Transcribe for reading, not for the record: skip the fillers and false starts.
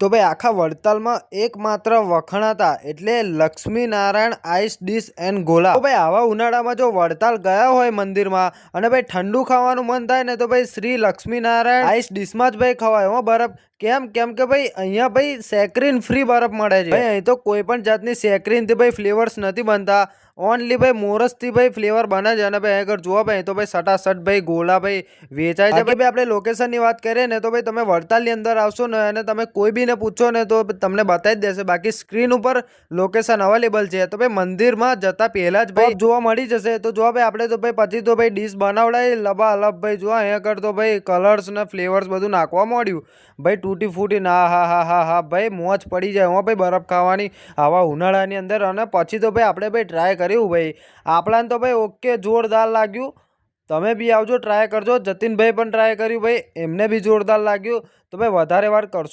તો ભાઈ આખા વડતાલમાં એકમાત્ર વખણાતા એટલે લક્ષ્મીનારાયણ આઈસ ડીશ એન્ડ ગોલા। તો ભાઈ આવા ઉનાળામાં જો વડતાલ ગયા હોય મંદિરમાં અને ભાઈ ઠંડુ ખાવાનું મન થાય ને તો ભાઈ શ્રી લક્ષ્મીનારાયણ આઈસ ડીશમાં જ ભાઈ ખવાય હો બરફ। કેમ કે ભાઈ અહીંયા ભાઈ સેક્રીન ફ્રી બરફ મળે છે ભાઈ। અહીં તો કોઈ પણ જાતની સેક્રીનથી ભાઈ ફ્લેવર્સ નથી બનતા, ઓનલી ભાઈ મોરસથી ભાઈ ફ્લેવર બને છે। અને ભાઈ આગળ જોવા ભાઈ તો ભાઈ સટાસટ ભાઈ ગોલા ભાઈ વેચાય છે ભાઈ। આપણે લોકેશનની વાત કરીએ ને તો ભાઈ તમે વડતાલની અંદર આવશો ને અને તમે કોઈ બી ને પૂછો ને તો તમને બતાવી જ દેશે, બાકી સ્ક્રીન ઉપર લોકેશન અવેલેબલ છે। તો ભાઈ મંદિરમાં જતા પહેલા જ ભાઈ જોવા મળી જશે। તો જોવા ભાઈ આપણે તો ભાઈ પછી તો ભાઈ ડીશ બનાવડાય લબાલબ ભાઈ જોવા અહીંયા આગળ તો ભાઈ કલર્સ ને ફ્લેવર્સ બધું નાખવા માંડ્યું ભાઈ તૂટી ફૂટી ના હા ભાઈ મોજ પડી જાય હો ભાઈ બરફ ખાવાની આવા ઉનાળાની અંદર। અને પછી તો ભાઈ આપણે ભાઈ ટ્રાય કર્યું ભાઈ, આપણાને તો ભાઈ ઓકે જોરદાર લાગ્યું। તમે બી આવજો, ટ્રાય કરજો। જતીનભાઈ પણ ટ્રાય કર્યું ભાઈ, એમને બી જોરદાર લાગ્યું। તો ભાઈ વધારે વાર કરશો